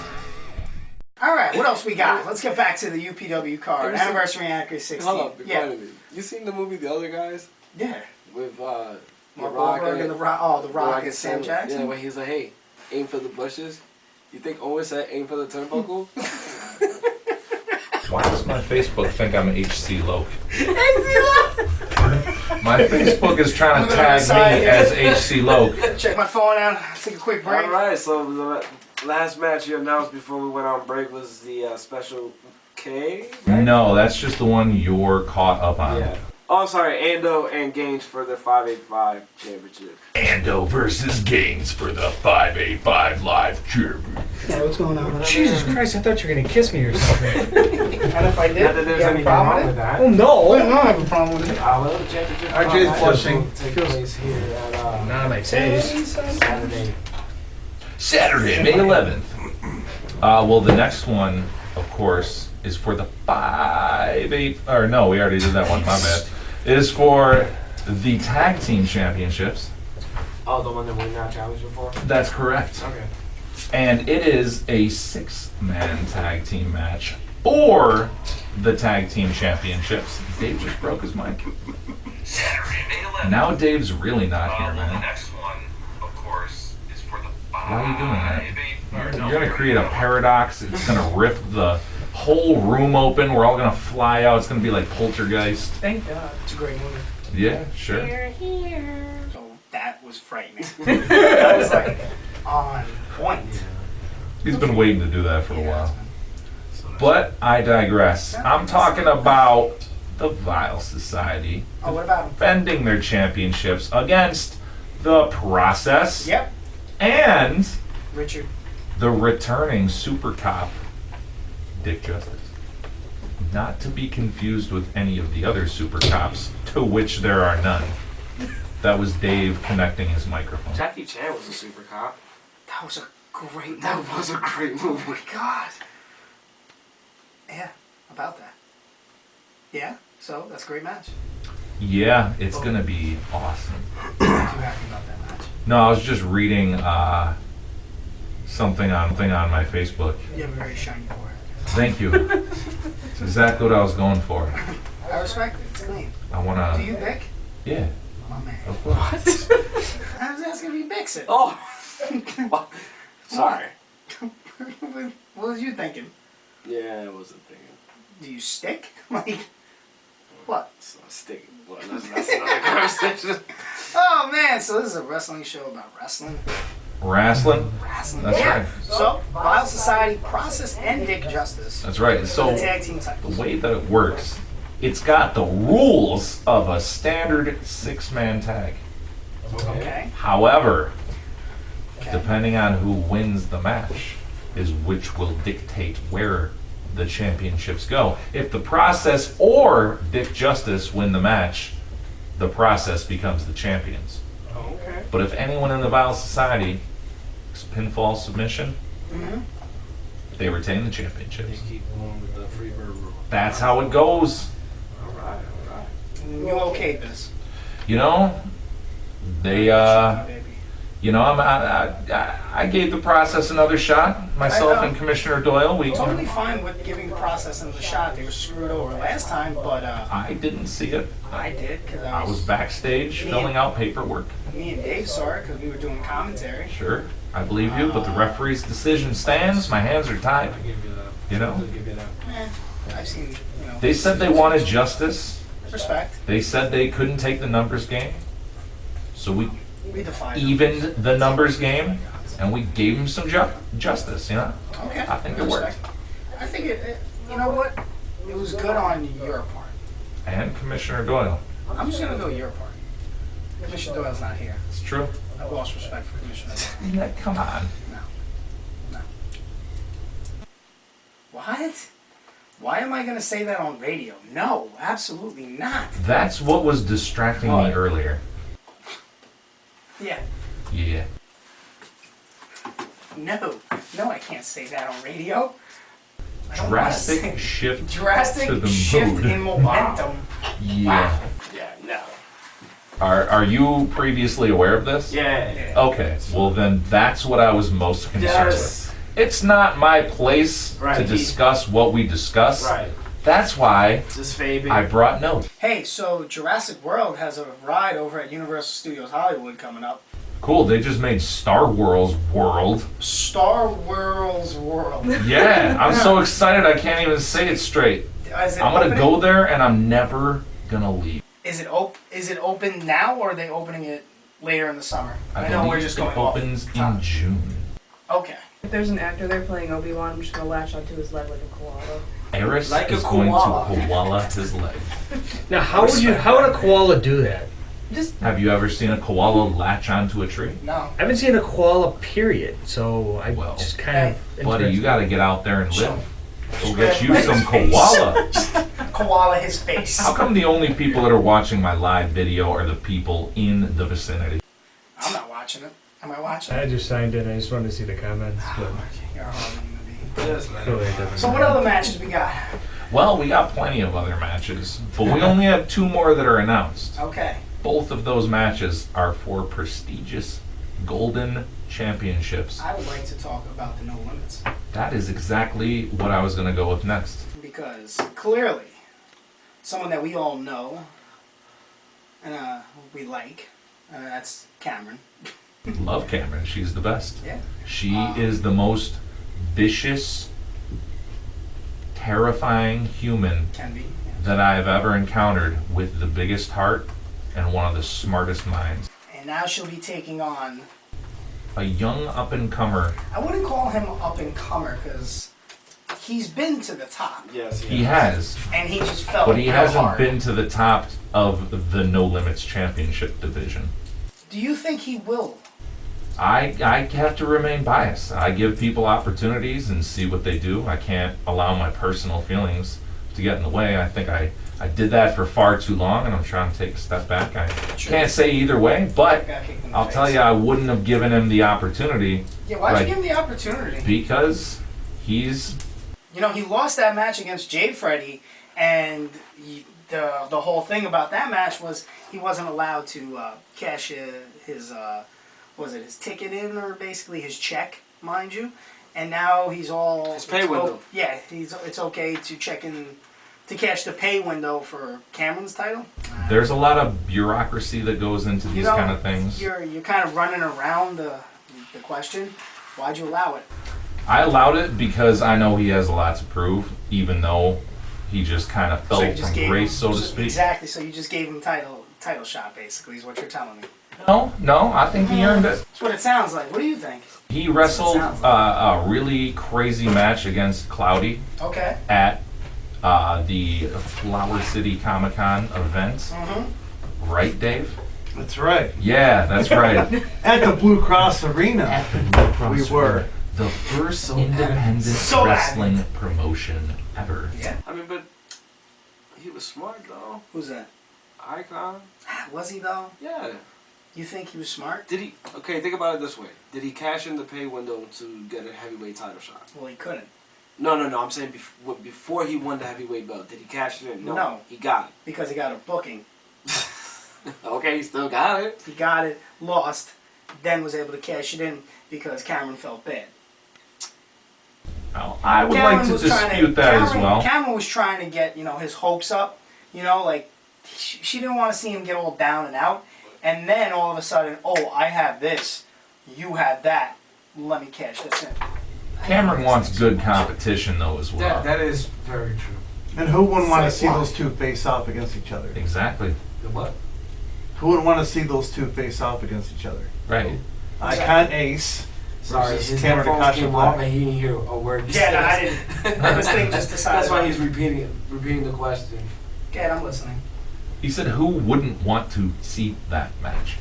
All right, what else we got? Let's get back to the UPW card. Anniversary Anarchy 16. Hold up, Yeah. You seen the movie The Other Guys Yeah. with Mark The Rock Wahlberg and The Rock. Oh, The Rock and Sam Yeah, Jackson. when he's like, "Hey, aim for the bushes." You think Owen said, "Aim for the turnbuckle"? Why does my Facebook think I'm HC Loke? My Facebook is trying to tag me as HC Loke. Check my phone out. Take a quick break. All right, so the last match you announced before we went on break was the Special K. Right? No, that's just the one you're caught up on. Yeah. Oh, sorry, Ando and Gaines for the 585 championship. Ando versus Gaines for the 585 Live Championship. Yeah, what's going on? Jesus Christ, I thought you were going to kiss me or something. and if I did, Not that there's you have a anything problem wrong with that. Oh, no. I don't have a problem with it. Well, the championship RJ 's match blushing. will take place here at Not on my taste. Saturday. Saturday, May 11th. Well, the next one, of course, is for the 5-8. Or no, we already did that one. My bad. Is for the tag team championships. Oh, the one that we're not challenging for? That's correct. Okay. And it is a 6-man tag team match for the tag team championships. Dave just broke his mic. Now Dave's really not here, man. Why are you doing that? You're gonna create a paradox. It's gonna rip the whole room open. We're all gonna fly out. It's gonna be like Poltergeist. Thank God. It's a great movie. Yeah, sure. So that was frightening. That was like on point. He's been waiting to do that for a while. But I digress. I'm talking about the Vile Society Oh, what about him? defending their championships against the Process Yep, and Richard. the returning Super Cop, Dick Justice. Not to be confused with any of the other Super Cops, to which there are none. That was Dave connecting his microphone. Jackie Chan was a super cop. That was a great movie. That was a great movie. Oh my God. Yeah, about that. Yeah, so that's a great match. Yeah, it's gonna be awesome. Too happy about that match. No, I was just reading something on my Facebook. You have a very shiny forehead. Thank you. It's exactly what I was going for. I respect it. It's clean. I wanna. Do you bick? Yeah, My man. of course. I was asking if he bicks it. Oh! Sorry. What was you thinking? Yeah, I wasn't thinking. Do you stick? Like, what? It's not sticking. Well, that's another conversation. Oh man, so this is a wrestling show about wrestling. Wrestling. Wrestling. That's yeah. right. So, Vile Society, Process, and Dick Justice. That's right. So The tag team titles. the way that it works, it's got the rules of a standard 6-man tag. Okay. However, Okay. depending on who wins the match is which will dictate where the championships go. If the Process or Dick Justice win the match, the Process becomes the champions. Okay. But if anyone in the Vile Society is pinfall submission, Mhm. they retain the They championships. keep going with the free bird rule. That's how it goes. Alright. You okay, this? You know, they Baby. you know, I gave the Process another shot. Myself I know. and Commissioner Doyle, we Totally fine with giving Process another shot. They were screwed over last time, but I didn't see it. I did because I was backstage filling out paperwork. Me and Dave saw it because we were doing commentary. Sure, I believe you, but the referee's decision stands. My hands are tied. I'll give you that. You know? I'll give you that. I've seen, you know. They said they wanted justice. Respect. They said they couldn't take the numbers game. So we We defied. evened the numbers game, and we gave them some justice, you know? Okay. I think it worked. I think you know what? It was good on your part. And Commissioner Doyle. I'm just gonna go your part. Commissioner Doyle's not here. It's true. I've lost respect for Commissioner Doyle. Yeah, come on. No. What? Why am I gonna say that on radio? No, absolutely not. That's what was distracting me earlier. Yeah. Yeah. No, I can't say that on radio. I don't wanna Drastic say- shift Drastic to the shift mood. in momentum. Yeah. Yeah, no. Are you previously aware of this? Yeah. Okay, well then that's what I was most concerned with. It's not my place Right, to discuss what we discuss. Right. That's why Just Fabian. I brought notes. Hey, so Jurassic World has a ride over at Universal Studios Hollywood coming up. Cool, they just made Star Wars World. Star Wars World. Yeah, I'm so excited I can't even say it straight. Is it I'm gonna opening? go there and I'm never gonna leave. Is it open now or are they opening it later in the summer? I know we're believe just it going off. opens in top. June. Okay. If there's an actor there playing Obi-Wan, I'm just gonna latch onto his leg like a koala. Eris Like a is going koala. to koala his leg. Now, how would a koala do that? Just Have you ever seen a koala latch onto a tree? No. I haven't seen a koala, period. So I Well, just kind of. Buddy, you gotta get out there and live. Go get you Right in some his face. koala. Koala his face. How come the only people that are watching my live video are the people in the vicinity? I'm not watching it. Am I watching I it? just signed in. I just wanted to see the comments, but You're a horrible human being. Yes, man. clearly it doesn't. So what other matches we got? Well, we got plenty of other matches, but we only have 2 more that are announced. Okay. Both of those matches are for prestigious Golden Championships. I would like to talk about the No Limits. That is exactly what I was going to go with next. Because clearly, someone that we all know and we like, that's Cameron. Love Cameron. She's the best. Yeah. She is the most vicious, terrifying human Can be. that I have ever encountered, with the biggest heart and one of the smartest minds. And now she'll be taking on, A young up-and-comer. I wouldn't call him up and comer because he's been to the top Yes, He has, and he just fell but he real hasn't hard. been to the top of the No Limits Championship division. Do you think he will? I have to remain biased. I give people opportunities and see what they do. I can't allow my personal feelings to get in the way. I think I did that for far too long, and I'm trying to take a step back. I can't say either way, but Got kicked in the I'll face. tell you, I wouldn't have given him the opportunity Yeah, why'd you Right. give him the opportunity? because he's You know, he lost that match against Jay Freddy, and the whole thing about that match was he wasn't allowed to cash his his ticket in, or basically his check, mind you. And now he's all His pay window. Yeah, it's okay to check in to cash the pay window for Cameron's title. There's a lot of bureaucracy that goes into these kind of things. You're kind of running around the question. Why'd you allow it? I allowed it because I know he has a lot to prove, even though he just kind of fell from grace, so to speak. Exactly. So you just gave him title shot, basically, is what you're telling me. No, I think he earned it. That's what it sounds like. What do you think? He wrestled a really crazy match against Cloudy Okay. at the Flower City Comic Con event. Mm-hmm. Right, Dave? That's right. Yeah, that's right. At the Blue Cross Arena. We were. The first independent wrestling promotion ever. Yeah. I mean, but he was smart though. Who's that? Icon. Was he though? Yeah. You think he was smart? Did he? Okay, think about it this way. Did he cash in the pay window to get a heavyweight title shot? Well, he couldn't. No. I'm saying before he won the heavyweight belt, did he cash it in? No. He got Because he got a booking. it. Okay, he still got it. He got it, lost, then was able to cash it in because Cameron felt bad. Well, I would like to dispute that as well. Cameron was trying to get, his hopes up. Like, she didn't want to see him get all down and out. And then all of a sudden, oh, I have this, you have that. Let me cash this in. Cameron wants good competition, though, as well. That is very true. And who wouldn't want to So see why? those two face off against each other? Exactly. The what? Who wouldn't want to see those two face off against each other? Right. Icon Ace. Sorry, versus his Cameron headphones Akasha came off Black. and he didn't hear a word. you Yeah, no, said. I didn't. This thing just decided. That's why he's repeating the question. Okay, I'm listening. He said, who wouldn't want to see that match?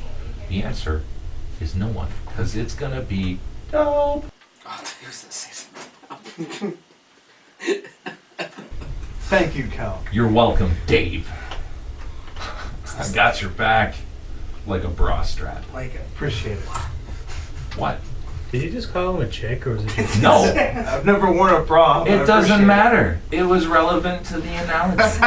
The answer is no one, because it's going to be dope. Oh, he was gonna say something. Thank you, Cal. You're welcome, Dave. I got your back like a bra strap. Like it. Appreciate it. What? Did you just call him a chick, or was it just... No, I've never worn a bra. but I it doesn't appreciate matter. It was relevant to the analysis.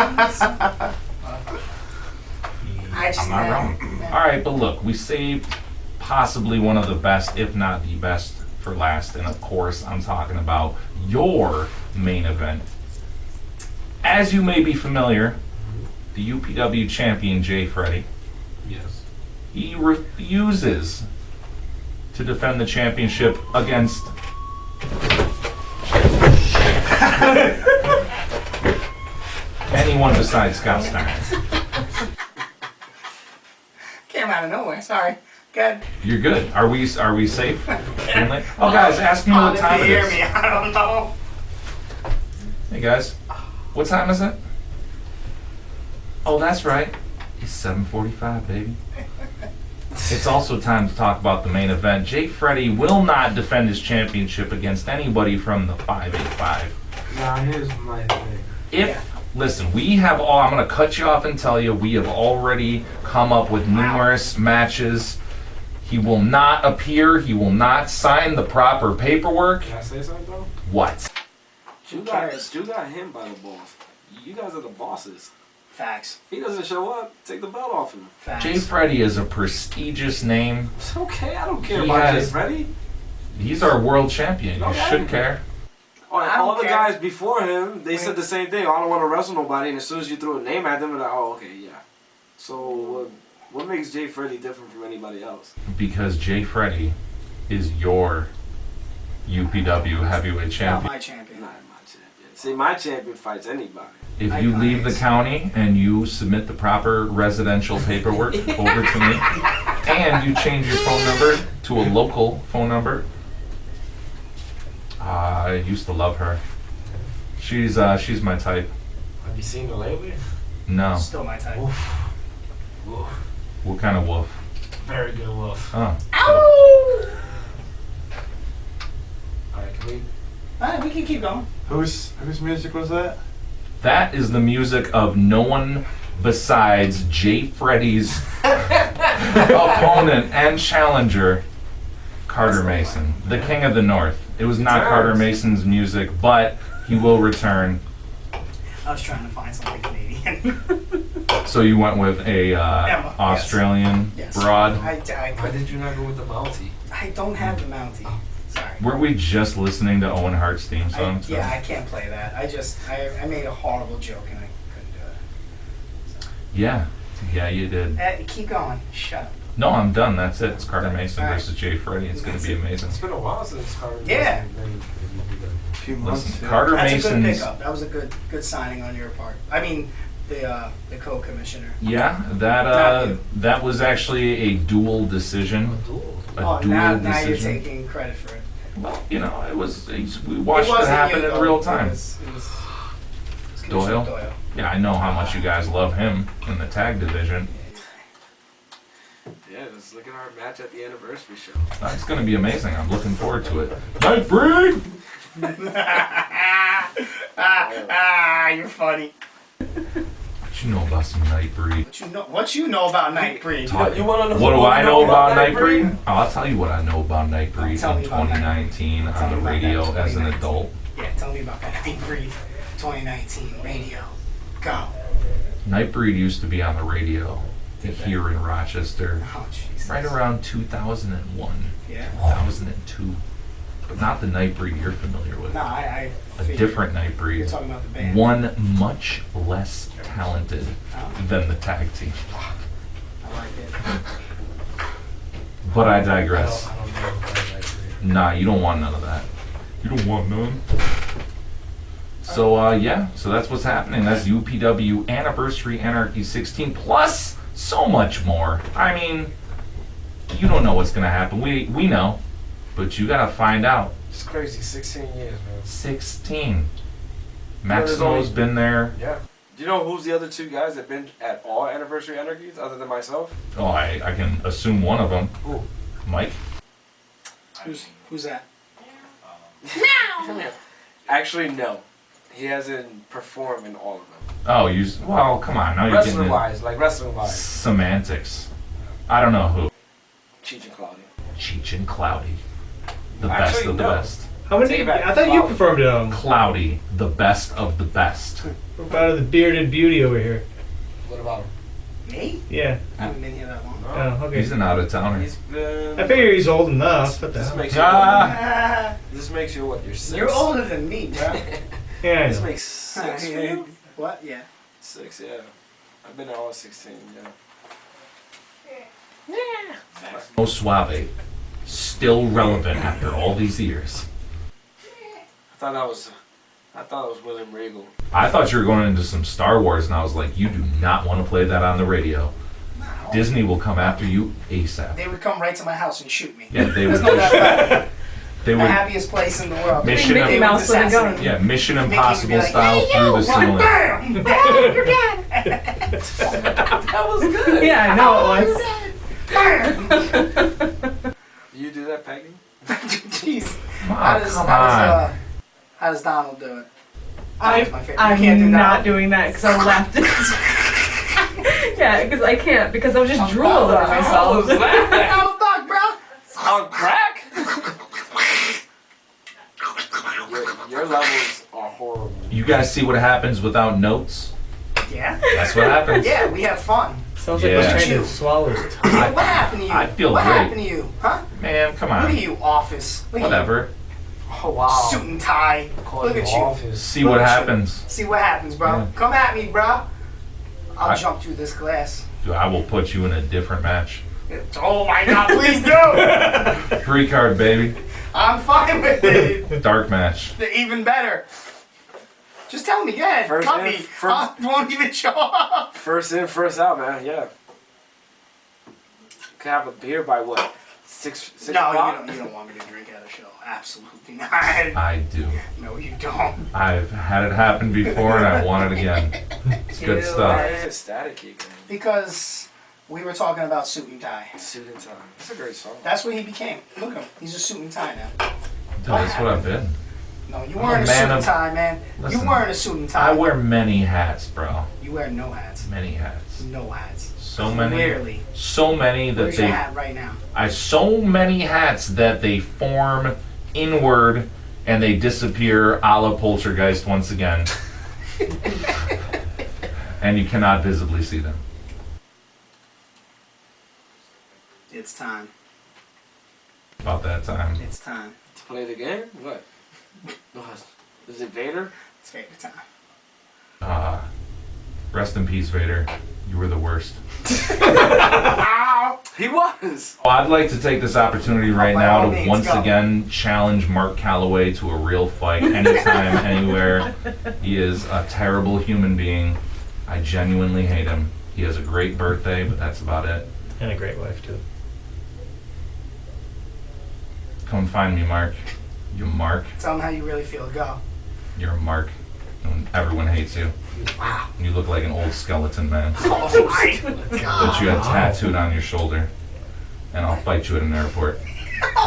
I'm not wrong. All right, but look, we saved possibly one of the best, if not the best, for last. And of course, I'm talking about your main event. As you may be familiar, the UPW champion, Jay Freddy, Yes. he refuses to defend the championship against anyone besides Scott Steiner. Came out of nowhere. Sorry. Good. You're good. Are we safe? Greenlit? Oh, guys, ask me what time If it you hear is. me, I don't know. Hey, guys, what time is it? Oh, that's right. It's 7:45, baby. It's also time to talk about the main event. Jay Freddy will not defend his championship against anybody from the 585. Now here's my thing. Listen, we have all, I'm going to cut you off and tell you, we have already come up with numerous matches. He will not appear. He will not sign the proper paperwork. Can I say something though? What? You got him by the balls. You guys are the bosses. Facts. If he doesn't show up, take the belt off him. Facts. Jay Freddy is a prestigious name. It's okay. I don't care He about has- Jay Freddy. He's our world champion. You Okay. should care. I don't All the care. guys before him, they said the same thing. Oh, I don't want to wrestle nobody. And as soon as you threw a name at them, they're like, oh, okay, yeah. So what makes Jay Freddy different from anybody else? Because Jay Freddy is your UPW heavyweight Not champion. my champion. Not my champion. See, my champion fights anybody. If you leave the county and you submit the proper residential paperwork over to me, and you change your phone number to a local phone number, I used to love her. She's my type. Have you seen her lately? No. Still my type. Woof. What kind of wolf? Very good wolf. Oh. Alright, can we? Alright, we can keep going. Whose music was that? That is the music of no one besides Jay Freddy's opponent and challenger, Carter Mason, the King of the North. It was not Carter Mason's music, but he will return. I was trying to find something Canadian. So you went with a Emma, Australian Yes. broad. Why did you not go with the Mountie? I don't have the Mountie. Sorry. Weren't we just listening to Owen Hart's theme song? Yeah, I can't play that. I made a horrible joke and I couldn't do it. Yeah, you did. Keep going. Shut up. No, I'm done. That's it. It's Carter Mason All right. versus Jay Freddy. It's going to be amazing. It's been a while since Carter. Yeah. A few months. Listen, yeah. Carter That's a good Mason's. pickup. That was a good signing on your part. I mean, the co-commissioner. Yeah, Not you. that was actually a dual decision. A dual now decision. you're taking credit for it. Well, you know, we It watched it wasn't happen you, in though. real time. It was Commissioner Doyle? Yeah, I know how much you guys love him in the tag division. Yeah, just look at our match at the anniversary show. That's going to be amazing. I'm looking forward to it. Nightbreed! You're funny. What you know about some Nightbreed? What you know about Nightbreed? You want to know What do I know about Nightbreed? Nightbreed? Oh, I'll tell you what I know about Nightbreed Tell me in about 2019 Tell on me the about radio that as an 2019. adult. Yeah, tell me about that Nightbreed 2019 radio. Go. Nightbreed used to be on the radio here in Rochester Oh, Jesus. right around 2001, Yeah. 2002. But not the Nightbreed you're familiar with. No, I A figured different You're Nightbreed. talking about the band. One much less talented Oh, than the tag team. I like it. But I digress. I don't know about Nightbreed. Nah, you don't want none of that. You don't want none. So, yeah, so that's what's happening. That's UPW Anniversary Anarchy 16 plus so much more. I mean, you don't know what's going to happen. We know, but you got to find out. It's crazy. 16 years, man. 16. Maximo's been there. Yeah. Do you know who's the other two guys that been at all anniversary anarchies other than myself? Oh, I can assume one of them. Who? Mike? Who's that? Actually, no. He hasn't performed in all of them. Oh, well, come on. Now you're getting Wrestling into wise, like wrestling wise. semantics. I don't know who. Cheech and Claudia. Cheech and Cloudy. The Actually, best of the no. best. How many? Take it back. I thought you Wow. performed it on. Cloudy, the best of the best. What about the bearded beauty over here? What about him? Me? Yeah. I haven't been here that long. Oh, okay. He's an out of towner. He's been. I figure he's old enough. What the This hell? makes you. Ah. This makes you what? You're 6. You're older than me, bro. Yeah, I This know. makes 6 for you. What? Yeah. 6, yeah. I've been at all 16. Yeah. No Suave. Still relevant after all these years. I thought that was William Regal. I thought you were going into some Star Wars, and I was like, you do not want to play that on the radio. Disney will come after you ASAP. They would come right to my house and shoot me. Yeah, they There's would. no doubt about it. They The would. happiest place in the world. Mission Mickey They would Mouse with a gun. assassinate Yeah, Mission Mickey would be Impossible like, style "Hey, through the you, ceiling. Bam! Bam! You're dead! That was good. Yeah, I know it was. Bam! You do that, Peggy? Jeez. Oh, come on. How does Donald do it? I, That's my favorite. You can't do I'm not Donald? doing that because I left it. Yeah, because I can't, because I'll just drool over myself. Donald Duck, bro! On crack? Your levels are horrible. You guys see what happens without notes? Yeah? That's what happens. Yeah, we have fun. Sounds like Yeah. he's trying to swallow his tongue. Hey, what happened to you? I feel what great. happened to you? Huh? Man, come Look at on. you, office. Look at Whatever. you. Oh, wow. Suit and tie. Call Look you at you. office. See Look what at you. happens. See what happens, bro. Yeah. Come at me, bro. I'll I- jump through this glass. Dude, I will put you in a different match. Oh my god, please do! 3-card, baby. I'm fine with it. Dark match. Even better. Just tell me, yeah, First cut in, me. first- I won't even show up. First in, first out, man. Yeah. Could have a beer by what? 6 No, o'clock? you don't want me to drink at a show. Absolutely not. I do. No, you don't. I've had it happen before and I want it again. It's good Ew. stuff. Why is it static again? Because we were talking about suit and tie. Suit and tie. That's a great song. That's what he became. Look at him. He's a suit and tie now. Dude, that's what I've been. No, you I'm weren't a a man suit and of- tie, man. Listen, You weren't a suit and tie. I wear many hats, bro. You wear no hats. Many hats. No hats. So many. Clearly. So many that Where's your they. hat right now? So many hats that they form inward and they disappear a la poltergeist once again. and you cannot visibly see them. It's time. About that time. It's time. To play the game? What? Is it Vader? It's favorite time. Rest in peace, Vader. You were the worst. He was! Well, I'd like to take this opportunity right by now all to means, once go. again challenge Mark Calloway to a real fight anytime, anywhere. He is a terrible human being. I genuinely hate him. He has a great birthday, but that's about it. And a great wife, too. Come find me, Mark. You Mark. Tell them how you really feel. Go. You're a Mark. Everyone hates you. Wow. You look like an old skeleton man Oh my that you have tattooed on your shoulder. And I'll fight you at an airport.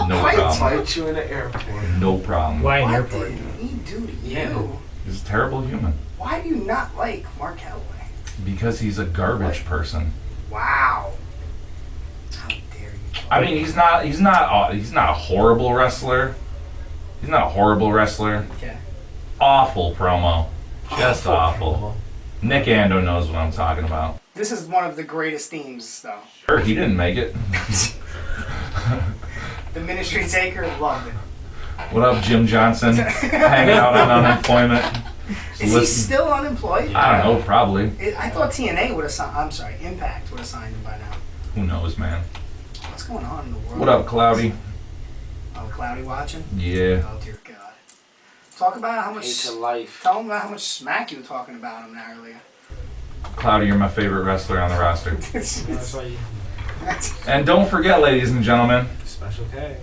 No problem. Fight you in the airport. No problem. Why an What airport? did he do to you? Yeah. He's a terrible human. Why do you not like Mark Calloway? Because he's a garbage person. Wow. How dare you? I mean, he's not a horrible wrestler. He's not a horrible wrestler. Okay. Awful promo. Just awful. Nick Ando knows what I'm talking about. This is one of the greatest themes, though. Sure, he didn't make it. The Ministry Taker loved it. What up, Jim Johnson? Hanging out on unemployment. Is he still unemployed? I don't know, probably. I thought TNA would have signed. I'm sorry, Impact would have signed him by now. Who knows, man? What's going on in the world? What up, Cloudy? Oh, Cloudy watching? Yeah. Oh dear God. Talk about how much. Hate to life. Tell him about how much smack you were talking about him earlier. Cloudy, you're my favorite wrestler on the roster. That's why you And don't forget, ladies and gentlemen, Special K.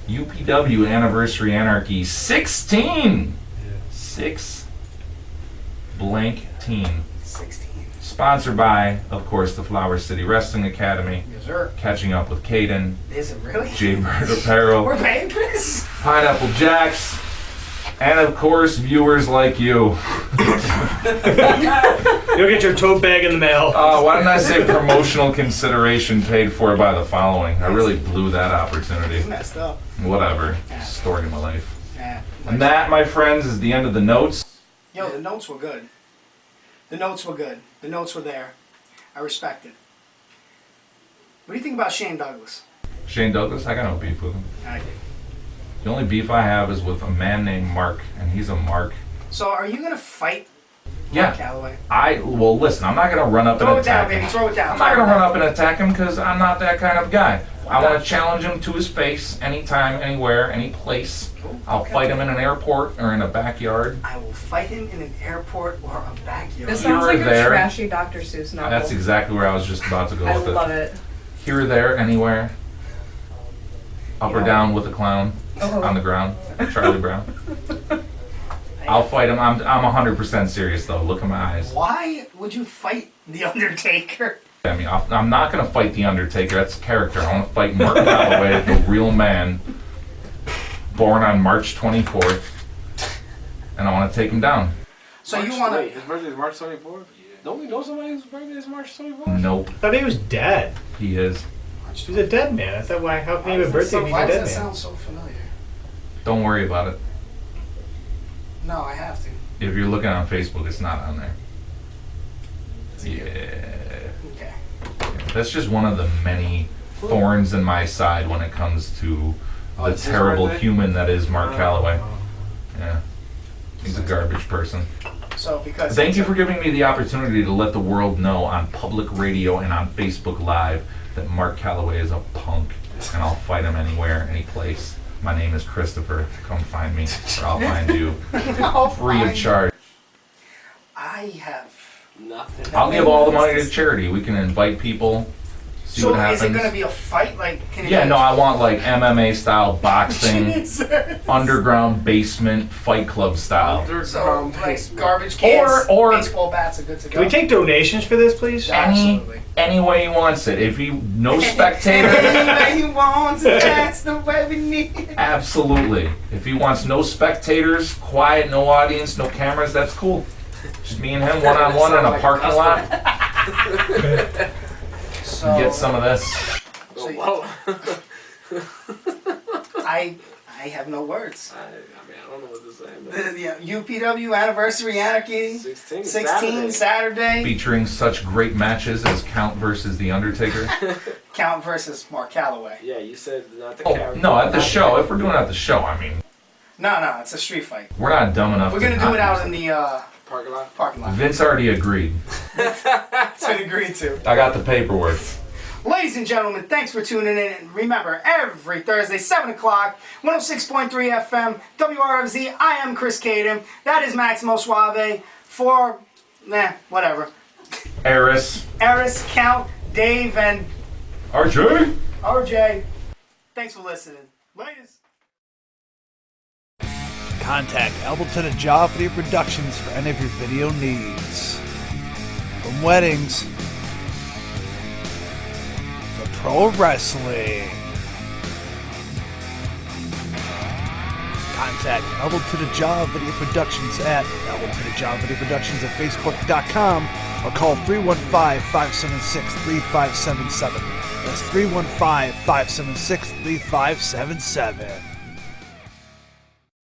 UPW Anniversary Anarchy 16! Yeah. 6 blank teen. 16. Sponsored by, of course, the Flower City Wrestling Academy. Yes, sir. Catching up with Cayden, Is it really? Jaybird Apparel, We're paying for this? Pineapple Jacks, and of course, viewers like you. You'll get your tote bag in the mail. Why didn't I say promotional consideration paid for by the following? I really blew that opportunity. You messed up. Whatever. Story of my life. Yeah. And that, my friends, is the end of the notes. Yo, the notes were good. The notes were good. The notes were there. I respect it. What do you think about Shane Douglas? Shane Douglas, I got no beef with him. I do. The only beef I have is with a man named Mark, and he's a Mark. So, are you gonna fight Yeah. Mark Calloway? Well, listen, I'm not going to run up Throw and it down, attack baby. him. Throw it down. I'm not going to run up and attack him because I'm not that kind of guy. I want to challenge him to his face anytime, anywhere, any place. I'll fight him in an airport or in a backyard. I will fight him in an airport or a backyard. This sounds like a there. trashy Dr. Seuss novel. That's exactly where I was just about to go I with love it. it. Here or there, anywhere. Up or down with a clown Oh. on the ground. Charlie Brown. I'll fight him. I'm 100% serious though. Look at my eyes. Why would you fight The Undertaker? I mean, I'm not going to fight The Undertaker. That's a character. I want to fight Mark Calloway, the real man, born on March 24th, and I want to take him down. So March, you want wait, to? his birthday is March 24th? Don't we know somebody whose birthday is March 24th? Nope, I thought he was dead. he is. He's a dead man. I thought, why? How can he have a birthday if he's Why a does dead that man? sound so familiar? Don't worry about it. No, I have to. If you're looking on Facebook, it's not on there. Yeah. Okay. That's just one of the many thorns in my side when it comes to Oh, the it's his terrible birthday? human that is Mark Calloway. Oh. Yeah. He's a garbage person. So because Thank you for giving me the opportunity to let the world know on public radio and on Facebook Live that Mark Calloway is a punk, and I'll fight him anywhere, any place. My name is Christopher. Come find me, or I'll find you, free of charge. I have. Nothing. I'll give all the money to charity. We can invite people, see So what happens. is it going to be a fight? Like, can it Yeah, be no, I want like MMA style boxing, Jesus. underground basement fight club style. So like garbage cans, Or- baseball bats are good to go. Can we take donations for this, please? Absolutely. Any way he wants it. If he no spectators. Anyway he wants it, that's the way we need it. Absolutely. If he wants no spectators, quiet, no audience, no cameras, that's cool. Just me and him one-on-one in a parking lot. So Get some of this. So Whoa. I I have no words. I mean, I don't know what to say. UPW Anniversary Anarchy 16 Saturday. Featuring such great matches as Count versus The Undertaker. Count versus Mark Calloway. Yeah, you said not the Oh, character. no, at the show. If we're doing it at the show, I mean. No, it's a street fight. We're not dumb enough We're to gonna do not it out use in the parking lot. Vince already agreed. It's been agreed to. I got the paperwork. Ladies and gentlemen, thanks for tuning in. And remember, every Thursday, 7 o'clock, 106.3 FM, WRFZ. I am Chris Cayden. That is Maximo Suave. For, whatever. Eris. Count, Dave, and RJ. Thanks for listening. Ladies. Contact Elberton and Jaw Video Productions for any of your video needs. From weddings to pro wrestling. Contact Elberton and Jaw Video Productions at Elberton and Jaw Video Productions at Facebook.com or call 315-576-3577. That's 315-576-3577.